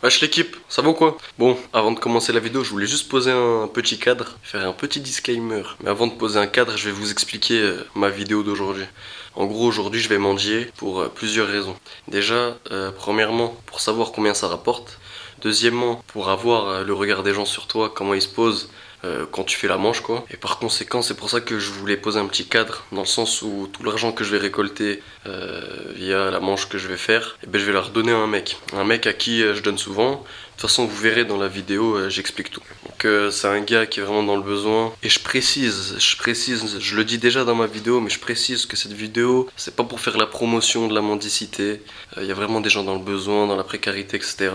Wesh l'équipe, ça va ou quoi? Bon, avant de commencer la vidéo, je voulais juste poser un petit cadre, faire un petit disclaimer. Mais avant de poser un cadre, je vais vous expliquer ma vidéo d'aujourd'hui. En gros, aujourd'hui, je vais mendier pour plusieurs raisons. Déjà, premièrement, pour savoir combien ça rapporte. Deuxièmement, pour avoir le regard des gens sur toi, comment ils se posent quand tu fais la manche quoi. Et par conséquent, c'est pour ça que je voulais poser un petit cadre, dans le sens où tout l'argent que je vais récolter via la manche que je vais faire, et ben, je vais la redonner à un mec. Un mec à qui je donne souvent. De toute façon, vous verrez dans la vidéo, j'explique tout. Donc c'est un gars qui est vraiment dans le besoin. Et je précise, je le dis déjà dans ma vidéo, mais je précise que cette vidéo, c'est pas pour faire la promotion de la mendicité. Il y a vraiment des gens dans le besoin, dans la précarité, etc.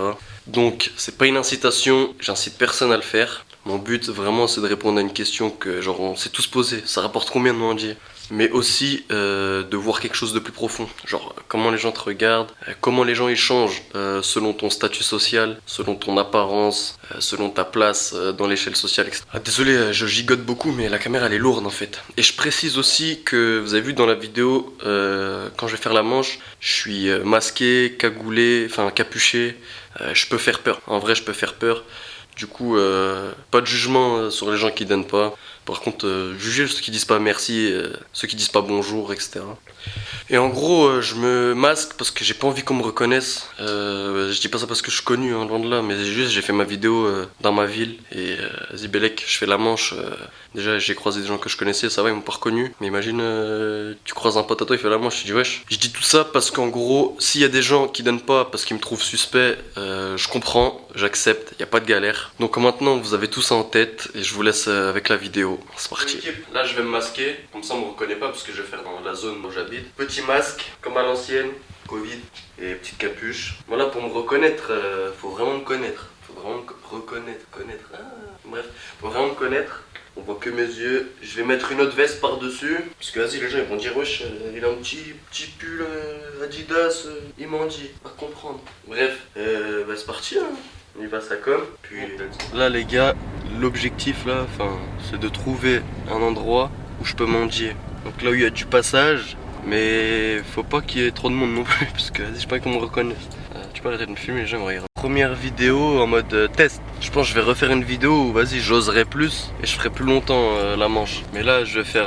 Donc c'est pas une incitation, j'incite personne à le faire. Mon but vraiment c'est de répondre à une question que genre on s'est tous posé. Ça rapporte combien de mendier? Mais aussi de voir quelque chose de plus profond. Genre comment les gens te regardent, comment les gens ils changent selon ton statut social, selon ton apparence, selon ta place dans l'échelle sociale, etc. Ah, désolé, je gigote beaucoup mais la caméra elle est lourde en fait. Et je précise aussi que vous avez vu dans la vidéo, quand je vais faire la manche, je suis masqué, cagoulé, enfin capuché. Je peux faire peur, en vrai je peux faire peur. Du coup, pas de jugement sur les gens qui donnent pas. Par contre, jugez ceux qui disent pas merci, ceux qui disent pas bonjour, etc. Et en gros, je me masque parce que j'ai pas envie qu'on me reconnaisse. Je dis pas ça parce que je suis connu, hein, loin de là, mais juste j'ai fait ma vidéo dans ma ville. Et Zibelek, je fais la manche. Déjà, j'ai croisé des gens que je connaissais, ça va, ils m'ont pas reconnu. Mais imagine, tu croises un pote à toi, il fait la manche, je dis wesh. Je dis tout ça parce qu'en gros, s'il y a des gens qui donnent pas parce qu'ils me trouvent suspect, je comprends, j'accepte, y a pas de galère. Donc maintenant, vous avez tout ça en tête et je vous laisse avec la vidéo. C'est parti. Là, je vais me masquer, comme ça on me reconnaît pas parce que je vais faire dans la zone où j'habite. Petit masque, comme à l'ancienne, Covid, et petite capuche. Voilà, pour me reconnaître, faut vraiment me connaître. Faut vraiment me connaître. Ah, bref, faut vraiment me connaître. On voit que mes yeux. Je vais mettre une autre veste par-dessus. Parce que vas-y, les gens ils vont dire wesh, il a un petit pull Adidas, il m'en dit, pas comprendre. Bref, bah c'est parti hein. On y va ça comme. Puis là les gars, l'objectif là, c'est de trouver un endroit où je peux mendier. Donc là où il y a du passage, mais faut pas qu'il y ait trop de monde non plus, parce que vas-y, j'ai pas qu'on me reconnaisse. Tu peux arrêter de me filmer, les gens me regardent. Première vidéo en mode test. Je pense que je vais refaire une vidéo où vas-y j'oserai plus et je ferai plus longtemps la manche. Mais là je vais faire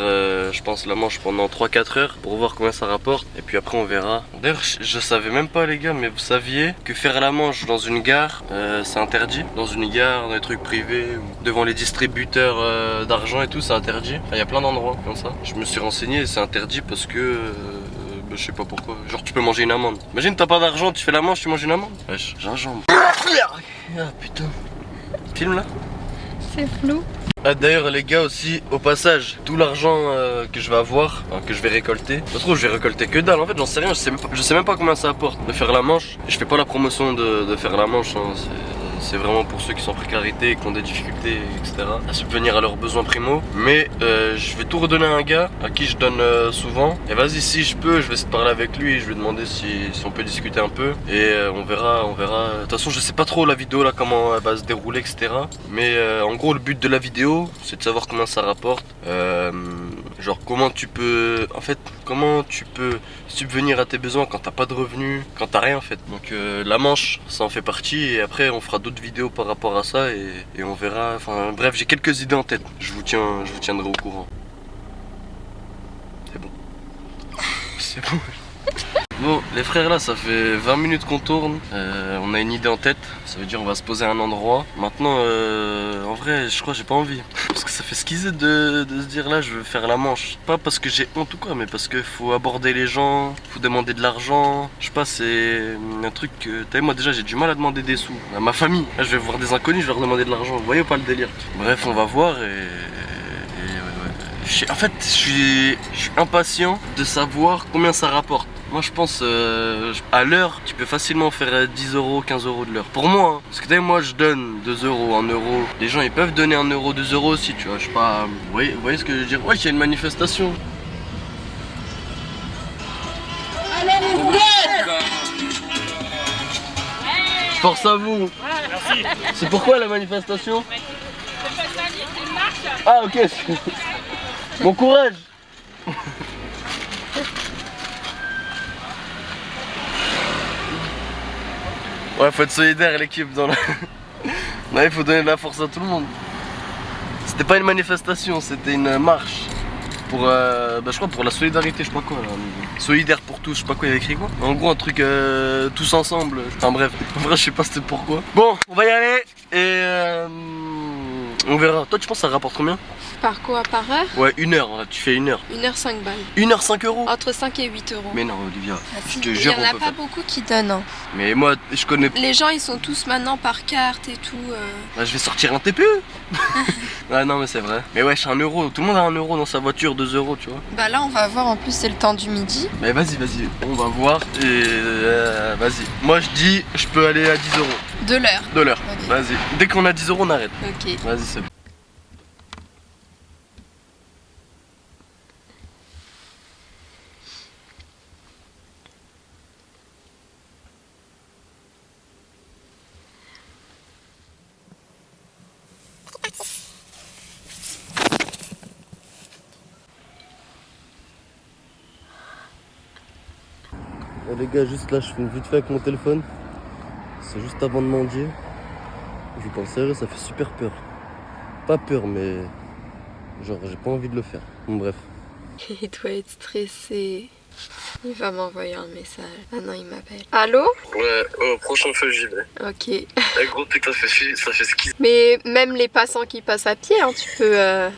je pense la manche pendant 3-4 heures pour voir combien ça rapporte et puis après on verra. D'ailleurs je savais même pas les gars, mais vous saviez que faire la manche dans une gare c'est interdit. Dans une gare, dans des trucs privés, ou devant les distributeurs d'argent et tout c'est interdit. Enfin il y a plein d'endroits comme ça. Je me suis renseigné et c'est interdit parce que je sais pas pourquoi. Genre tu peux manger une amende. Imagine t'as pas d'argent, tu fais la manche, tu manges une amende. Wesh, gingembre. Ah putain. Film là. C'est flou. Ah d'ailleurs les gars aussi, au passage, tout l'argent que je vais avoir, que je vais récolter. Ça se trouve je vais récolter que dalle, en fait j'en sais rien, je sais même pas combien ça apporte de faire la manche. Je fais pas la promotion de faire la manche, hein. C'est vraiment pour ceux qui sont en précarité, qui ont des difficultés, etc. à subvenir à leurs besoins primo. Mais je vais tout redonner à un gars à qui je donne souvent. Et vas-y, si je peux, je vais essayer de parler avec lui. Je vais demander si on peut discuter un peu. Et on verra. De toute façon, je sais pas trop la vidéo là, comment elle va se dérouler, etc. Mais en gros, le but de la vidéo, c'est de savoir combien ça rapporte. Genre comment tu peux, en fait, comment tu peux subvenir à tes besoins quand t'as pas de revenus, quand t'as rien en fait. Donc la manche, ça en fait partie et après on fera d'autres vidéos par rapport à ça et on verra. Enfin bref, j'ai quelques idées en tête. Je vous tiendrai au courant. C'est bon. C'est bon. Bon, les frères là, ça fait 20 minutes qu'on tourne, on a une idée en tête, ça veut dire on va se poser à un endroit. Maintenant, en vrai, je crois que j'ai pas envie. Parce que ça fait schizer de se dire là, je veux faire la manche. Pas parce que j'ai honte ou quoi, mais parce que faut aborder les gens, faut demander de l'argent. Je sais pas, c'est un truc que... T'as vu, moi déjà, j'ai du mal à demander des sous. À ma famille, là, je vais voir des inconnus, je vais leur demander de l'argent. Vous voyez ou pas le délire? Bref, on va voir et en fait, je suis impatient de savoir combien ça rapporte. Moi je pense à l'heure, tu peux facilement faire 10 euros, 15 euros de l'heure. Pour moi, hein, parce que moi je donne 2 euros, 1 euro. Les gens ils peuvent donner 1 euro, 2 euros aussi, tu vois. Je sais pas. Vous voyez ce que je veux dire? Ouais, il y a une manifestation. Force à vous. Merci. C'est pourquoi la manifestation? Ah ok. Bon courage. Ouais, faut être solidaire l'équipe dans la... Ouais, il faut donner de la force à tout le monde. C'était pas une manifestation, c'était une marche. Pour, je crois pour la solidarité, je sais pas quoi là. Solidaire pour tous, je sais pas quoi, il y avait écrit quoi. En gros un truc tous ensemble, enfin bref, en vrai je sais pas c'était pourquoi. Bon, on va y aller et on verra. Toi tu penses que ça rapporte combien? Par quoi? Par heure? Ouais, une heure, tu fais une heure. 1h 5 balles. 1h 5 euros? Entre 5 et 8 euros. Mais non Olivia, je te Il y jure en on a peut pas faire. beaucoup qui donnent. Hein. Mais moi je connais. Les gens ils sont tous maintenant par carte et tout. Bah, je vais sortir un TPE. Ouais non mais c'est vrai. Mais ouais, c'est 1 euro, tout le monde a 1 euro dans sa voiture, 2 euros tu vois. Bah là on va voir, en plus c'est le temps du midi. Mais vas-y, on va voir et vas-y. Moi je dis, je peux aller à 10 euros. De l'heure. De l'heure, Ok. vas-y. Dès qu'on a 10 euros, on arrête. Ok. Vas-y, c'est bon. Les gars, juste là, je fais une vite fait avec mon téléphone. C'est juste avant de mendier. Je vous parle sérieux, ça fait super peur. Pas peur, mais genre, j'ai pas envie de le faire. Bon, bref. Il doit être stressé. Il va m'envoyer un message. Ah non, il m'appelle. Allô? Ouais, au prochain feu, j'y vais. Ok. Eh, gros, t'es que ça fait ski. Mais même les passants qui passent à pied, hein, tu peux.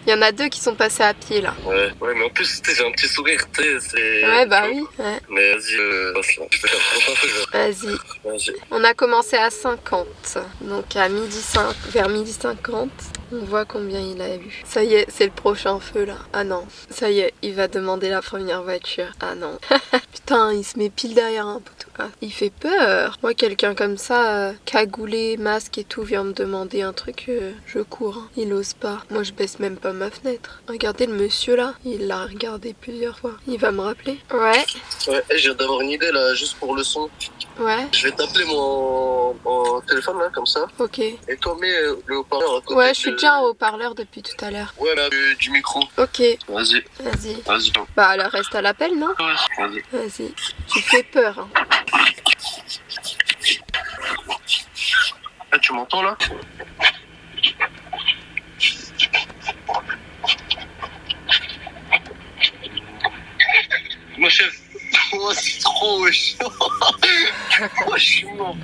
Il y en a 2 qui sont passés à pied là. Ouais, mais en plus, tu sais, j'ai un petit sourire, tu sais, c'est. Ouais, bah oui. Ouais. Mais vas-y, passe là. Je vais faire le prochain feu, Vas-y. Vas-y. On a commencé à 50. Donc à vers midi 50, on voit combien il a eu. Ça y est, c'est le prochain feu là. Ah non. Ça y est, il va demander la première voiture. Ah non. Putain, il se met pile derrière un poteau. Ah, il fait peur. Moi, quelqu'un comme ça, cagoulé, masque et tout, vient me demander un truc, je cours. Hein. Il ose pas. Moi, je baisse même pas ma fenêtre. Regardez le monsieur là. Il l'a regardé plusieurs fois. Il va me rappeler. Ouais. Ouais, je viens d'avoir une idée là, juste pour le son. Ouais. Je vais t'appeler mon téléphone là, comme ça. Ok. Et toi, mets le haut-parleur à côté. Ouais, je suis déjà en haut-parleur depuis tout à l'heure. Ouais, là, du micro. Ok. Vas-y. Vas-y. Vas-y. Bah, alors reste à l'appel, non? Ouais, vas-y. Vas-y. Tu fais peur. Hein. Ah, tu m'entends là? Mon chef. Oh, c'est trop wesh. Oh, je suis mort.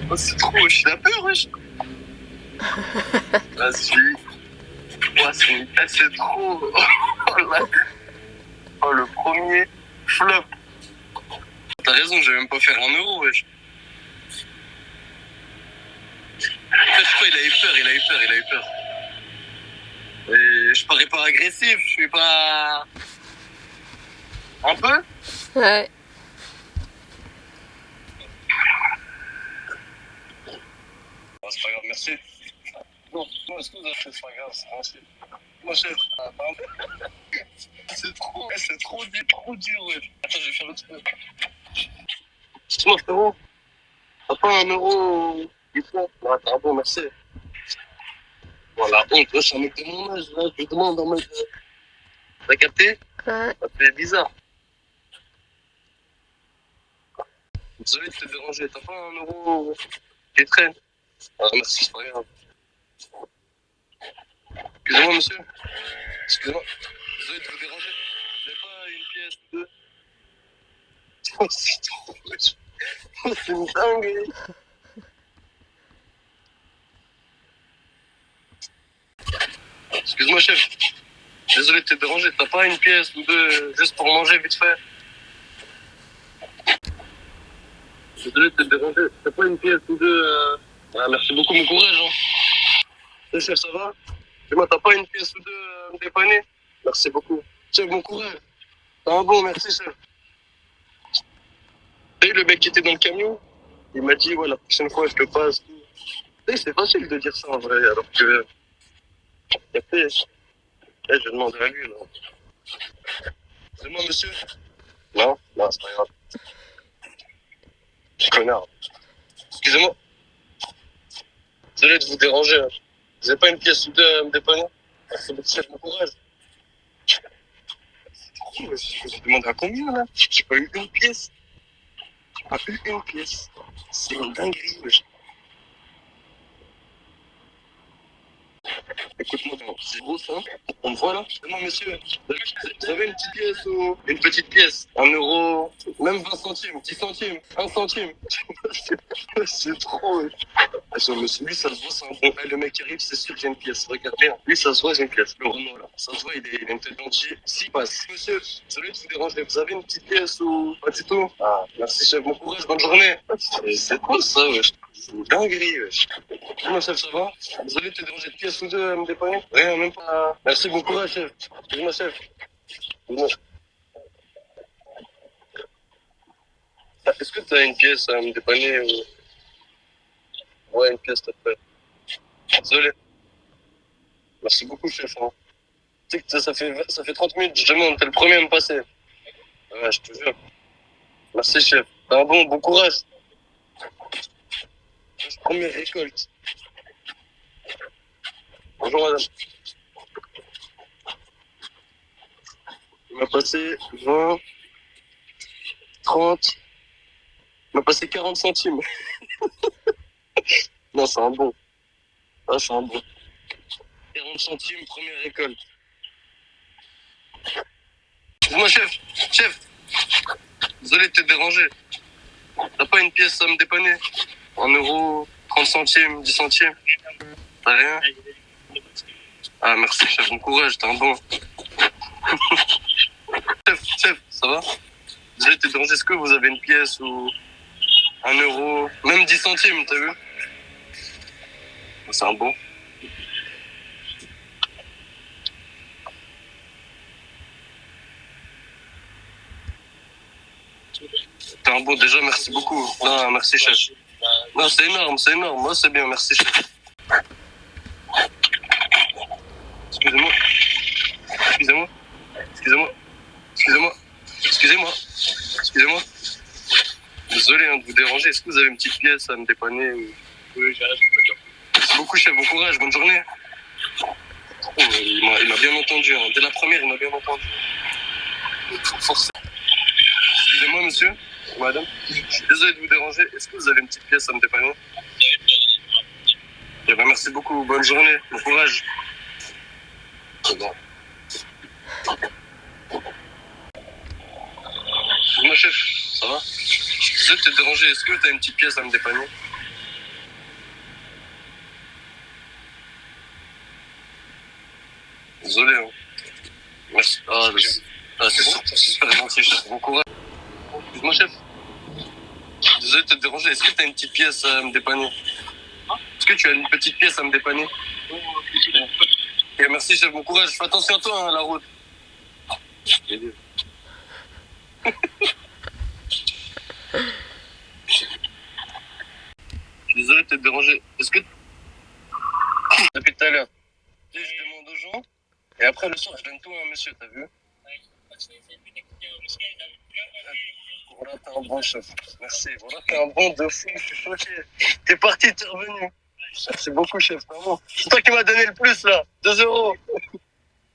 Oh, c'est trop wesh. T'as peur, wesh? Vas-y. Oh, c'est trop. Oh, là. Oh, le premier flop. T'as raison, je vais même pas faire 1 euro, wesh. Je crois qu'il a eu peur. Et je parais pas agressif, je suis pas... Un peu? Ouais. Oh, c'est pas grave, merci. Non, excuse, c'est pas grave, merci. Mon chef, c'est trop dur, ouais. Attends, je vais faire l'autre truc. Excuse-moi, frérot. T'as pas 1 euro du fond? Ouais, t'as bon, merci. Voilà, honte, c'est un mec de mon âge, là, je te demande en mode... T'as capté? Ouais. Ça fait bizarre. Désolé de te déranger, t'as pas 1 euro qui traîne? Ah, merci, c'est pas grave. Excusez-moi, monsieur. Excusez-moi. Désolé de vous déranger. Vous n'avez pas une pièce ou deux? Oh, c'est trop... Oh, c'est une dingue. Excuse-moi, chef. Désolé de te déranger. T'as pas une pièce ou deux juste pour manger vite fait? Désolé de te déranger. T'as pas une pièce ou deux Ah, merci beaucoup, mon courage. Hein. Chef, ça va? Dis-moi, t'as pas une pièce ou deux à me dépanner? Merci beaucoup. Chef, bon courage. Ah bon, merci, chef. Tu sais, le mec qui était dans le camion, il m'a dit, ouais, la prochaine fois, je te passe. Tu sais, c'est facile de dire ça en vrai, alors que. Après, je vais demander à lui, là. C'est moi, monsieur? Non, c'est pas grave. Connard. Excusez-moi. Désolé de vous déranger. Hein. Vous n'avez pas une pièce ou deux à me dépanner? Merci beaucoup, chef, bon courage. C'est trop, je me demande à combien, là? J'ai pas eu une pièce. J'ai pas eu une pièce. C'est une dinguerie, wesh. Écoute-moi, c'est gros ça. On me voit là. Non, monsieur, vous avez une petite pièce ou une petite pièce? 1 euro, même 20 centimes, 10 centimes, 1 centime. C'est trop, wesh. Attention, monsieur, lui, ça se voit, c'est un bon. Eh, le mec qui arrive, c'est sûr que j'ai une pièce. Regarde bien. Lui, ça se voit, j'ai une pièce. Le Renault, là. Ça se voit, il a une tête d'entier. S'il passe. Monsieur, désolé de vous déranger. Vous avez une petite pièce ou pas du tout? Ah, merci, chef. Bon courage, bonne journée. C'est quoi ça, wesh? C'est une dinguerie, wesh. Comment chef, ça va? Désolé de te déranger de pièce ou deux à me dépanner? Rien, même pas. Merci, bon courage, chef. Excuse-moi, chef. Excuse-moi. Ah, est-ce que tu as une pièce à me dépanner ou... Ouais, une pièce, t'as fait. Désolé. Merci beaucoup, chef. Hein. Tu sais que ça fait 30 minutes, je demande, t'es le premier à me passer. Ouais, je te jure. Merci, chef. Ah bon courage. Première récolte. Bonjour, madame. Il m'a passé 20, 30. Il m'a passé 40 centimes. Non, c'est un bon. Ah, c'est un bon. 40 centimes, première récolte. Excuse-moi, chef. Chef, désolé de te déranger. T'as pas une pièce à me dépanner? 1 euro, 30 centimes, 10 centimes? T'as rien? Ah, merci, chef. Bon courage, t'es un bon. Chef, ça va? Désolé de te déranger. Est-ce que vous avez une pièce ou 1 euro, même 10 centimes, t'as vu? C'est un bon. T'es un bon, déjà, merci beaucoup. Non, merci, chef. Non, c'est énorme, c'est énorme. Moi, c'est bien, merci, chef. Excusez-moi. Excusez-moi. Excusez-moi. Excusez-moi. Excusez-moi. Excusez-moi. Désolé hein, de vous déranger. Est-ce que vous avez une petite pièce à me dépanner ou... Oui, j'arrive. Merci beaucoup, chef. Bon courage, bonne journée. Oh, il m'a bien entendu. Hein. Dès la première, il m'a bien entendu. Forcément. Excusez-moi, monsieur. Madame. Je suis désolé de vous déranger. Est-ce que vous avez une petite pièce à me dépanner? Eh ben, merci beaucoup. Bonne journée. Bon courage. C'est bon. Moi, chef, ça va? Je suis désolé de te déranger. Est-ce que tu as une petite pièce à me dépanner? Désolé. Hein. Merci. C'est super gentil, chef. Bon courage. Excuse-moi, chef. Désolé de te déranger. Est-ce que tu as une petite pièce à me dépanner? Est-ce que tu as une petite pièce à me dépanner? Ok, merci, chef. Bon courage. Fais attention à toi, hein, la route. Je suis désolé de te déranger. Est-ce que... Depuis tout à l'heure, je demande aux gens, et après le soir, je donne tout à un monsieur, t'as vu? Voilà, t'es un bon chef. Merci. Voilà, t'es un bon de fou. Je suis choqué. T'es parti, t'es revenu. Merci beaucoup, chef. Vraiment. C'est toi qui m'as donné le plus, là. 2 euros.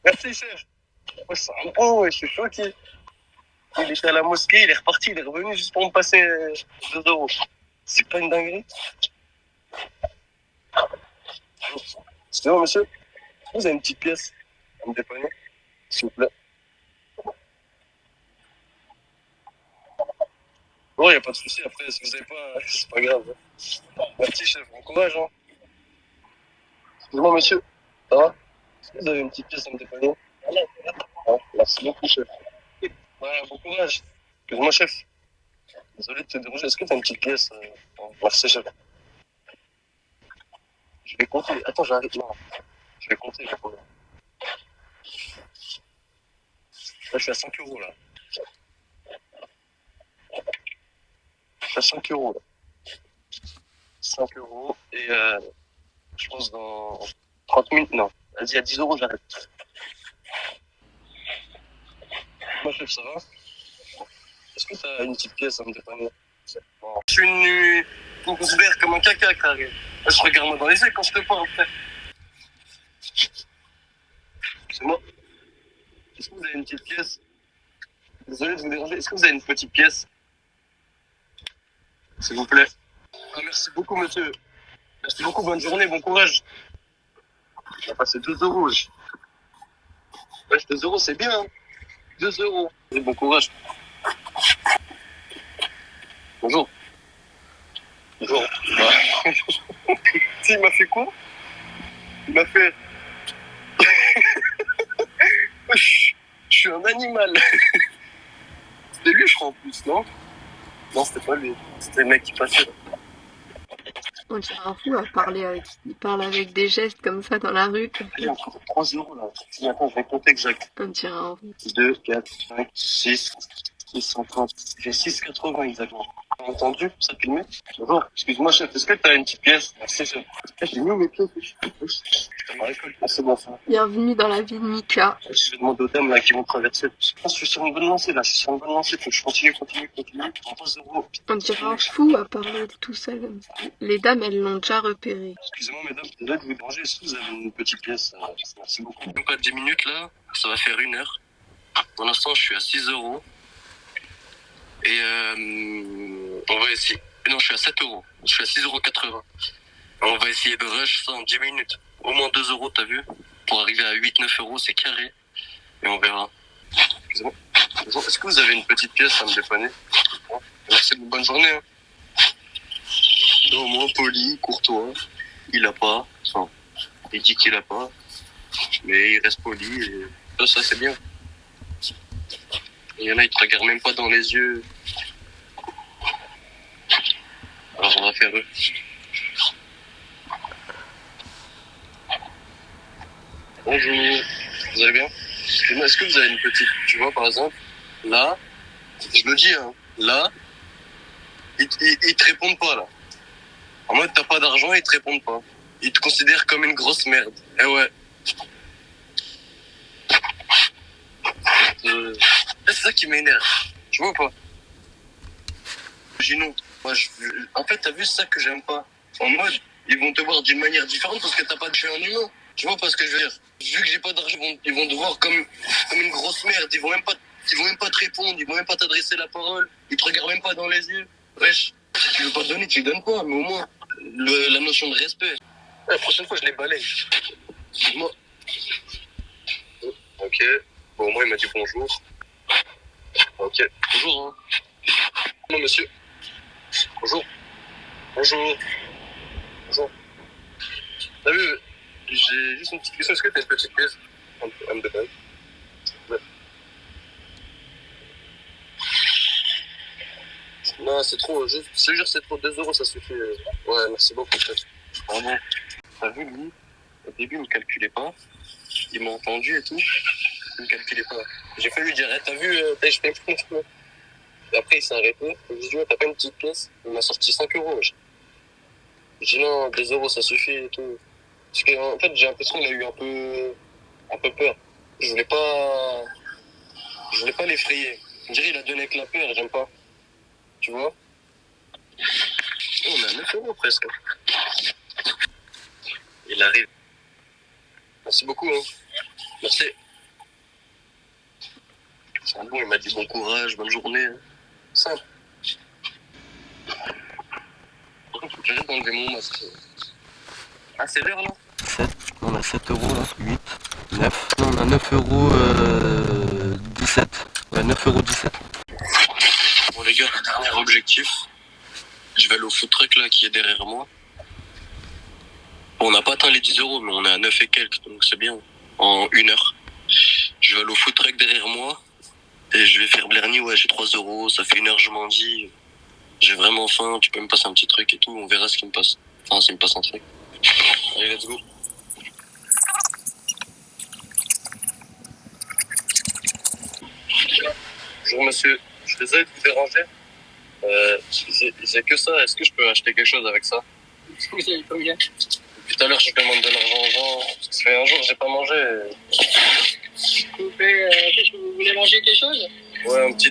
Merci, chef. Oh, c'est un bon, ouais. Je suis choqué. Il était à la mosquée, il est reparti, il est revenu juste pour me passer 2 euros. C'est pas une dinguerie? Excusez-moi, monsieur. Vous avez une petite pièce à me dépanner, s'il vous plaît? Bon, il n'y a pas de souci. Après, si vous n'avez pas, c'est pas grave. Merci, chef. Bon courage. Hein. Excusez-moi, monsieur. Ça va? Est-ce que vous avez une petite pièce à me dépanner? Ah, merci beaucoup, chef. Ouais, bon courage. Excuse-moi, chef. Désolé de te déranger. Est-ce que tu as une petite pièce? Merci, chef. Je vais compter. Attends, j'arrive. Non. Je vais compter. Là, je suis à 5 euros, là. Je suis à 5 euros, là. 5 euros. Et je pense dans 30 minutes. Non. Vas-y, à 10 euros, j'arrête. Moi, chef, ça va? Est-ce que tu as une petite pièce à me dépanner? Bon. Je suis nu. Tu me considères comme un caca, carré. Je regarde moi dans les yeux quand je te parle, frère. C'est moi. Est-ce que vous avez une petite pièce? Désolé de vous déranger. Est-ce que vous avez une petite pièce? s'il vous plaît. Ah, merci beaucoup, monsieur. Merci beaucoup, bonne journée, bon courage. On va passer 2 euros. Ouais, 2 euros, c'est bien. Hein. 2 euros. Et bon courage. Bonjour. Bonjour. Ouais. Il m'a fait quoi? Il m'a fait... Je suis un animal. C'était lui, je crois, en plus, non? Non, c'était pas lui. C'était le mec qui passait. On dirait un fou à parler avec... Il parle avec des gestes comme ça dans la rue. Il y a encore 3 euros, là. Attends, je vais compter exact. On dirait un fou. 2, 4, 5, 6, 630. J'ai 6,80 exactement. T'as entendu ça filmé? Bonjour, excuse-moi chef, est-ce que t'as une petite pièce? Merci chef. J'ai mis où mes pièces? Putain, ma récolte. Ah, c'est bon ça. Bienvenue dans la vie de Mika. Je vais demander aux dames là qui vont traverser. Je pense que je suis sur une bonne lancée là, je suis sur une bonne lancée, faut que je continue. En 3 euros. On dirait un fou à parler tout seul comme ça. Les dames, elles l'ont déjà repéré. Excusez-moi mesdames, déjà de vous déranger, est-ce que vous avez une petite pièce? Merci beaucoup. Donc à 10 minutes là, ça va faire 1 heure. Pour l'instant, je suis à 6 euros. Et on va essayer. Non, je suis à 7 euros. Je suis à 6,80 euros. On va essayer de rush ça en 10 minutes. Au moins 2 euros, t'as vu? Pour arriver à 8-9 euros, c'est carré. Et on verra. Excusez-moi. Bonjour, est-ce que vous avez une petite pièce à me dépanner? Merci, bonne journée. Hein. Au moins poli, courtois. Il a pas. Enfin, il dit qu'il a pas. Mais il reste poli. Et ça c'est bien. Il y en a, ils te regardent même pas dans les yeux. Alors on va faire eux. Bonjour, vous allez bien? Est-ce que vous avez une petite, tu vois par exemple, là, je le dis, hein, là, ils te répondent pas là. En mode t'as pas d'argent, ils te répondent pas. Ils te considèrent comme une grosse merde. Eh ouais. C'est ça qui m'énerve. Tu vois ou pas? Sinon, moi, en fait, t'as vu ça que j'aime pas. En mode, ils vont te voir d'une manière différente parce que t'as pas de chien en humain. Tu vois pas ce que je veux dire? Vu que j'ai pas d'argent, ils vont te voir comme une grosse merde. Ils vont même pas te répondre. Ils vont même pas t'adresser la parole. Ils te regardent même pas dans les yeux. Wesh. Si tu veux pas te donner, tu le donnes pas. Mais au moins, la notion de respect. La prochaine fois, je les balaye. Excuse-moi. Ok. Bon, moi, il m'a dit bonjour. Ok. Bonjour, hein. Non, monsieur. Bonjour. Bonjour. Bonjour. T'as vu, j'ai juste une petite question. Est-ce que t'as une petite pièce à me donner? Ouais. Non, c'est trop. Je te jure, c'est trop. 2 euros, ça suffit. Ouais, merci beaucoup, chef. Vraiment. T'as vu, lui, au début, il me calculait pas. Il m'a entendu et tout. Il me calculait pas. J'ai fait lui dire, t'as vu, je fais plus. Et après, il s'est arrêté. Je lui ai dit, ouais, t'as pas une petite pièce? Il m'a sorti 5 euros. J'ai dit, non, 2 euros, ça suffit et tout. Parce qu'en fait, j'ai l'impression qu'il a eu un peu peur. Je voulais pas l'effrayer. On dirait qu'il a donné avec la peur, j'aime pas. Tu vois? Oh, on est à 9 euros presque. Il arrive. Merci beaucoup. Hein. Merci. C'est bon, il m'a dit bon courage, bonne journée. Simple. Par contre, faut que j'arrête d'enlever mon masque. Ah, c'est l'heure là? 7, on a 7 euros là, 8, 9. Non, on a 9 euros 17. Ouais, 9 euros 17. Bon les gars, le dernier objectif. Je vais aller au food truck là qui est derrière moi. Bon, on n'a pas atteint les 10 euros, mais on est à 9 et quelques, donc c'est bien. En 1 heure. Je vais aller au food truck derrière moi. Et je vais faire Blerny, ouais, j'ai 3 euros, ça fait 1 heure que je m'en dis. J'ai vraiment faim, tu peux me passer un petit truc et tout, on verra ce qu'il me passe. Enfin, s'il me passe un truc. Allez, let's go. Bonjour monsieur, je suis désolé de vous déranger. J'ai que ça, est-ce que je peux acheter quelque chose avec ça? Vous avez combien? Depuis tout à l'heure, je demande de l'argent aux gens. Ça fait un jour que j'ai pas mangé. Qu'est-ce que vous voulez manger quelque chose? Ouais, un petit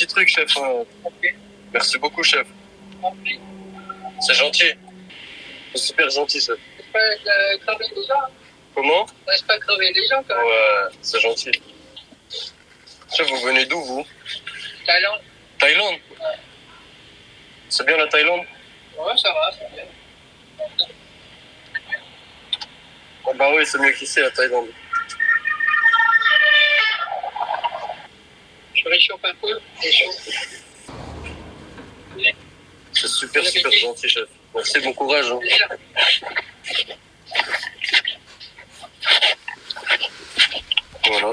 truc, chef. Hein. Ok. Merci beaucoup, chef. Ok. C'est gentil. C'est super gentil, ça. Reste pas crever les gens. Comment? Reste pas crever les gens quand même. Ouais, c'est gentil. Chef, vous venez d'où, vous? Thaïlande. Thaïlande? Ouais. C'est bien la Thaïlande? Ouais, ça va, c'est bien. Oh bah oui, c'est mieux qu'ici la Thaïlande. Je réchauffe un peu, c'est chaud. C'est super gentil, chef. Merci, bon courage. Hein. Voilà.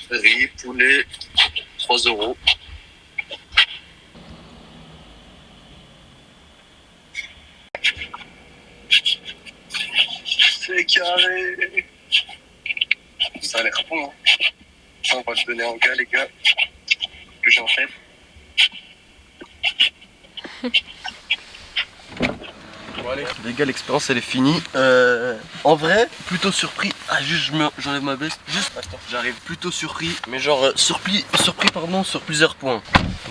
Riz, poulet, 3 euros. C'est carré. Ça a l'air bon, hein. Ça, on va le donner en gars, les gars. Que j'en fais. Bon allez, les gars, l'expérience elle est finie. En vrai, plutôt surpris. Ah juste j'enlève ma veste. Juste attends, j'arrive plutôt surpris. Mais genre surpris pardon sur plusieurs points.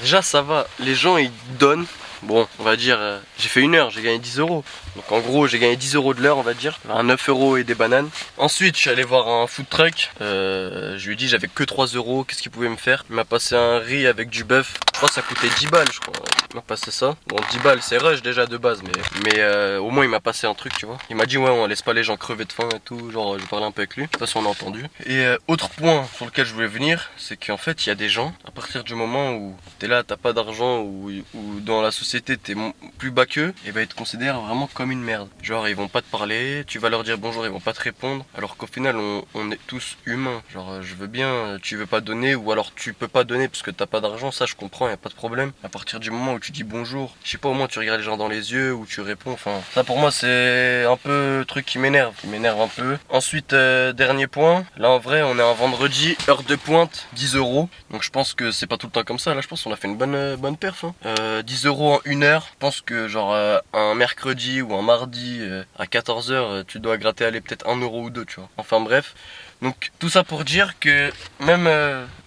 Déjà ça va, les gens ils donnent. Bon, on va dire, j'ai fait 1 heure, j'ai gagné 10 euros. Donc en gros, j'ai gagné 10 euros de l'heure, on va dire. Un 9 euros et des bananes. Ensuite, je suis allé voir un food truck. Je lui ai dit, j'avais que 3 euros, qu'est-ce qu'il pouvait me faire? Il m'a passé un riz avec du bœuf. Je crois que ça coûtait 10 balles, je crois. Il m'a passé ça. Bon, 10 balles, c'est rush déjà de base, mais au moins il m'a passé un truc, tu vois. Il m'a dit, ouais, on laisse pas les gens crever de faim et tout. Genre, je parlais un peu avec lui. De toute façon, on a entendu. Et autre point sur lequel je voulais venir, c'est qu'en fait, il y a des gens, à partir du moment où t'es là, t'as pas d'argent, ou dans la société, t'es plus bas qu'eux, et bah ils te considèrent vraiment comme une merde. Genre ils vont pas te parler, tu vas leur dire bonjour, ils vont pas te répondre, alors qu'au final on est tous humains. Genre je veux bien, tu veux pas donner, ou alors tu peux pas donner parce que t'as pas d'argent, ça je comprends, y a pas de problème. À partir du moment où tu dis bonjour, je sais pas, au moins tu regardes les gens dans les yeux, ou tu réponds, enfin ça pour moi c'est un peu le truc qui m'énerve un peu. Ensuite dernier point, là en vrai on est un vendredi, heure de pointe, 10 euros, donc je pense que c'est pas tout le temps comme ça. Là je pense qu'on a fait une bonne perf, hein. 10 euros en 1 heure. Je pense que genre un mercredi ou un mardi à 14 h tu dois gratter aller peut-être 1 euro ou 2, tu vois. Enfin bref. Donc tout ça pour dire que même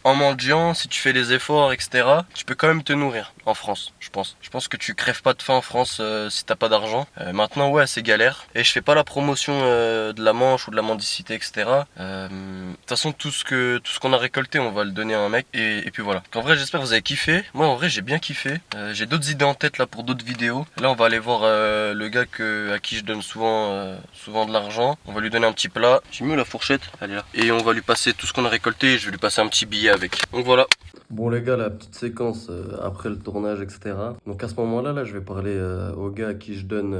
en mendiant, si tu fais les efforts, etc., tu peux quand même te nourrir en France, je pense. Je pense que tu crèves pas de faim en France si t'as pas d'argent. Maintenant, ouais, c'est galère. Et je fais pas la promotion de la manche ou de la mendicité, etc. De toute façon, tout ce qu'on a récolté, on va le donner à un mec. Et puis voilà. En vrai, j'espère que vous avez kiffé. Moi, en vrai, j'ai bien kiffé. J'ai d'autres idées en tête là pour d'autres vidéos. Là, on va aller voir le gars à qui je donne souvent de l'argent. On va lui donner un petit plat. J'ai mis où la fourchette? Elle est là. Et on va lui passer tout ce qu'on a récolté et je vais lui passer un petit billet avec. Donc voilà. Bon les gars, la petite séquence après le tournage, etc. Donc à ce moment-là, je vais parler au gars à qui je donne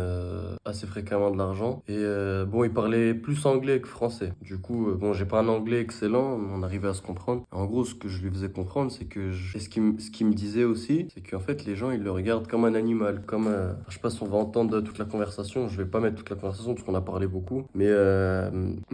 assez fréquemment de l'argent. Et bon, il parlait plus anglais que français. Du coup, bon, j'ai pas un anglais excellent, mais on arrivait à se comprendre. En gros, ce que je lui faisais comprendre, c'est que... Et ce qu'il me disait aussi, c'est qu'en fait, les gens, ils le regardent comme un animal. Comme je sais pas si on va entendre toute la conversation. Je vais pas mettre toute la conversation parce qu'on a parlé beaucoup. Mais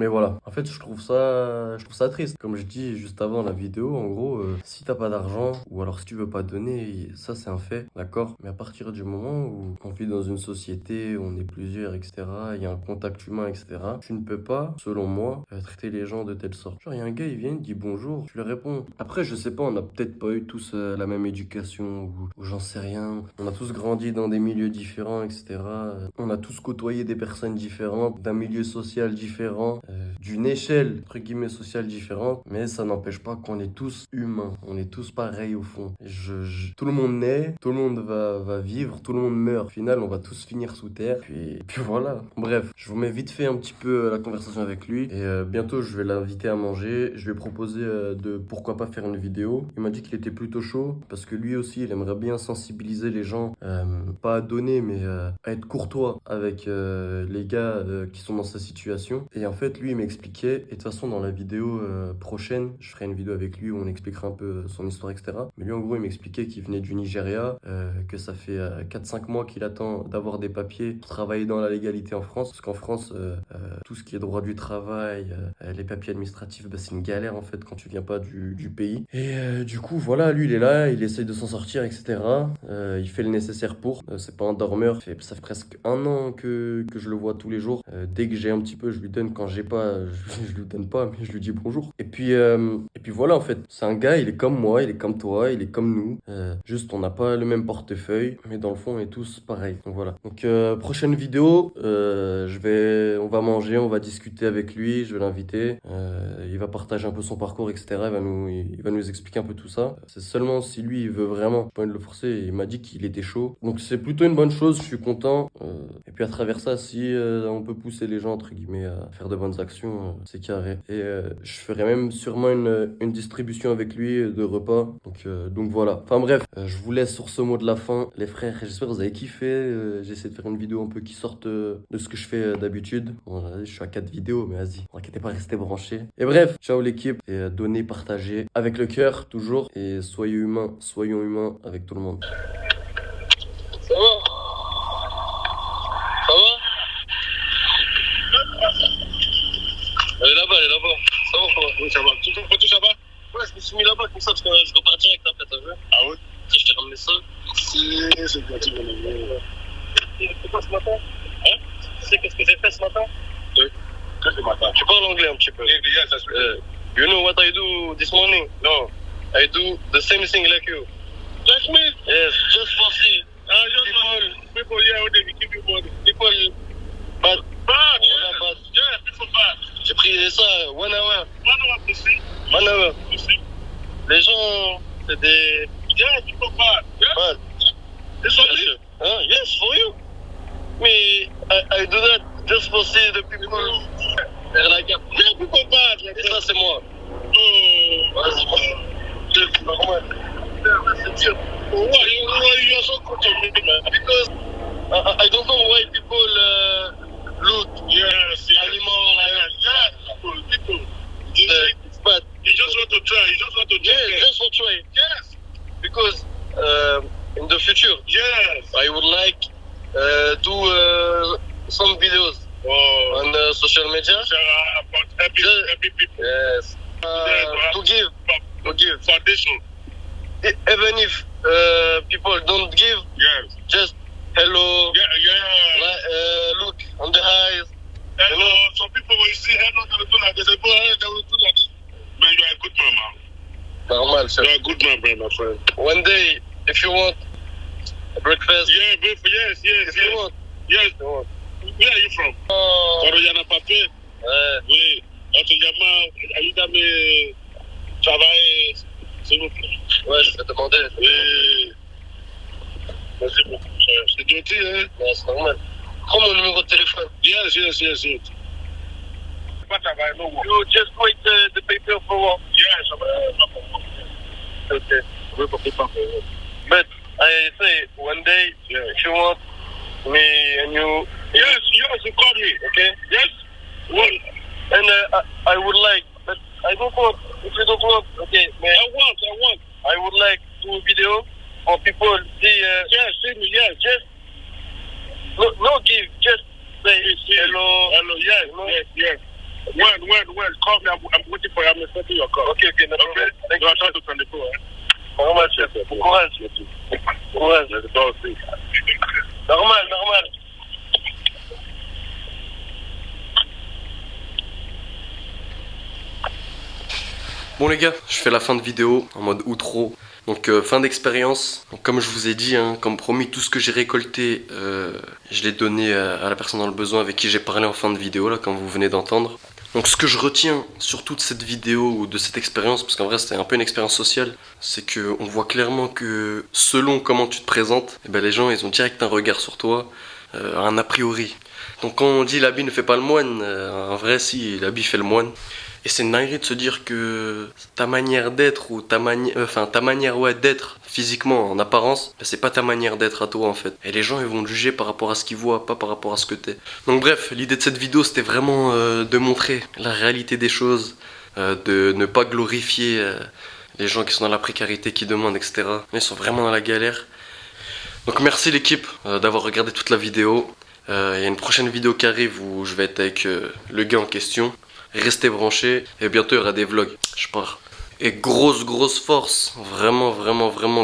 voilà. En fait, je trouve ça triste. Comme je dis juste avant la vidéo, en gros, si t'as pas d'argent, ou alors si tu veux pas donner, ça c'est un fait, d'accord? Mais à partir du moment où on vit dans une société, on est plusieurs, etc., il y a un contact humain, etc., tu ne peux pas, selon moi, traiter les gens de telle sorte. Genre, il y a un gars, il vient, il dit bonjour, tu lui réponds. Après, je sais pas, on a peut-être pas eu tous la même éducation, ou j'en sais rien. On a tous grandi dans des milieux différents, etc. On a tous côtoyé des personnes différentes, d'un milieu social différent, d'une échelle, entre guillemets, sociale différente, mais ça n'empêche pas qu'on est tous humains. On est tous pareils au fond. Tout le monde naît, tout le monde va vivre, tout le monde meurt. Au final, on va tous finir sous terre. Puis voilà. Bref, je vous mets vite fait un petit peu la conversation avec lui. Et bientôt, je vais l'inviter à manger. Je vais proposer de pourquoi pas faire une vidéo. Il m'a dit qu'il était plutôt chaud parce que lui aussi, il aimerait bien sensibiliser les gens. Pas à donner, mais à être courtois avec les gars qui sont dans sa situation. Et en fait, lui, il m'expliquait. Et de toute façon, dans la vidéo prochaine, je ferai une vidéo avec lui où on expliquera un peu son histoire, etc. Mais lui, en gros, il m'expliquait qu'il venait du Nigeria, que ça fait 4-5 mois qu'il attend d'avoir des papiers pour travailler dans la légalité en France. Parce qu'en France, tout ce qui est droit du travail, les papiers administratifs, bah, c'est une galère en fait quand tu viens pas du pays. Et du coup, voilà, lui, il est là, il essaye de s'en sortir, etc. Il fait le nécessaire pour. C'est pas un dormeur. Ça fait presque 1 an que je le vois tous les jours. Dès que j'ai un petit peu, je lui donne. Quand j'ai pas, je lui donne pas, mais je lui dis bonjour. Et puis voilà, en fait, c'est un gars, il est comme moi. moi, il est comme toi, il est comme nous. Juste, on n'a pas le même portefeuille, mais dans le fond, on est tous pareils. Donc voilà. Donc prochaine vidéo, on va manger, on va discuter avec lui, je vais l'inviter. Il va partager un peu son parcours, etc. Il va nous expliquer un peu tout ça. C'est seulement si lui, il veut vraiment, pas de le forcer. Il m'a dit qu'il était chaud. Donc c'est plutôt une bonne chose, je suis content. Et puis à travers ça, si on peut pousser les gens, entre guillemets, à faire de bonnes actions, c'est carré. Et je ferai même sûrement une distribution avec lui de repas. Donc voilà. Enfin bref, je vous laisse sur ce mot de la fin. Les frères, j'espère que vous avez kiffé. J'essaie de faire une vidéo un peu qui sorte de ce que je fais d'habitude. Bon, je suis à 4 vidéos, mais vas-y, ne inquiétez pas, restez branchés. Et bref, ciao l'équipe. Et donnez, partagez avec le cœur, toujours. Et soyons humains avec tout le monde. Ça va? Ça va? Elle est là-bas, elle est là-bas. Ça va ou pas? Oui, ça va. Tu ça va? Ouais, je me suis mis là-bas comme ça parce que je repars direct après, t'as vu? Ah ouais? Tu sais, je t'ai ramené ça. Si, c'est gentil, mon ami. C'est quoi ce matin? Hein? Tu sais qu'est-ce que j'ai fait ce matin? Oui. Qu'est-ce que ce matin? Tu parles anglais un petit peu. Yes, that's right. You know what I do this morning? No. I do the same thing like you. Like me? Yes, just for see. People, yeah, they give you money. People, bad. Bad? Yeah, bad. Yeah, people bad. J'ai pris ça, 1 hour. 1 hour to see? 1 hour. To see? Les gens, c'est des... Yeah, people bad. Yeah? Bad. It's for you? Huh? Yes, for you. Me, I do that just for see the people. They're like, yeah, people bad. Et ça, c'est moi. Vas-y, c'est normal. C'est why you are so good to me, man? Because I don't know why people loot animal. People. It's bad. You just want to try. You just want to try. Yeah, just for try. Yes. Because in the future, yes, I would like do some videos on social media about helping people. Yes. To give foundation. Even if people don't give, yes, just hello. Yeah. Look on the eyes. Hello. You know? Some people when you see hello, they will do like this. They will do like this. Man, you are a good man, man. Normal, sir. You are a good man, my friend. One day, if you want a breakfast. Yeah, yes. If you want. Yes. You want. Where are you from? Coroyana Papé. Oui. Ayúdame travailler, s'il vous plaît. Ouais, je vais te demander. Oui. Merci beaucoup. C'est gentil, hein? Ouais, c'est normal. Prends mon numéro de téléphone. Yes. You just wait the paper for what? Yes. Okay. But I say one day, if you want me and you. Yes, you call me. Okay? Yes? Well, and I would like, but I don't want. If you don't want, okay, man. I want. I would like to do a video for people see. Yes, see me. Yes, just no give, just say hello. Hello. Yes. When? Call me. I'm waiting for you. I'm expecting your call. Okay. No problem. Thank you. I'll try to turn the call. How much? Courage. Normal. Bon les gars, je fais la fin de vidéo en mode outro. Donc fin d'expérience. Donc, comme je vous ai dit, hein, comme promis, tout ce que j'ai récolté, je l'ai donné à la personne dans le besoin avec qui j'ai parlé en fin de vidéo, là, comme vous venez d'entendre. Donc ce que je retiens sur toute cette vidéo ou de cette expérience, parce qu'en vrai c'était un peu une expérience sociale, c'est qu'on voit clairement que selon comment tu te présentes, eh ben, les gens ils ont direct un regard sur toi, un a priori. Donc quand on dit l'habit ne fait pas le moine, en vrai si, l'habit fait le moine. Et c'est une dinguerie de se dire que ta manière d'être ou ta manière d'être physiquement en apparence, ben c'est pas ta manière d'être à toi en fait. Et les gens ils vont te juger par rapport à ce qu'ils voient, pas par rapport à ce que t'es. Donc bref, l'idée de cette vidéo c'était vraiment de montrer la réalité des choses, de ne pas glorifier les gens qui sont dans la précarité, qui demandent, etc. Ils sont vraiment dans la galère. Donc merci l'équipe d'avoir regardé toute la vidéo. Il y a une prochaine vidéo qui arrive où je vais être avec le gars en question. Restez branchés et bientôt il y aura des vlogs, je pars. Et grosse force, vraiment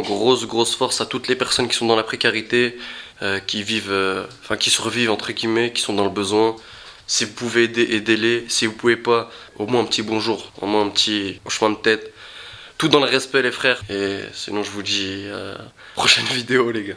grosse force à toutes les personnes qui sont dans la précarité, qui vivent, qui survivent entre guillemets, qui sont dans le besoin. Si vous pouvez aider, aidez-les. Si vous pouvez pas, au moins un petit bonjour, au moins un petit hochement de tête. Tout dans le respect les frères. Et sinon je vous dis à la prochaine vidéo les gars.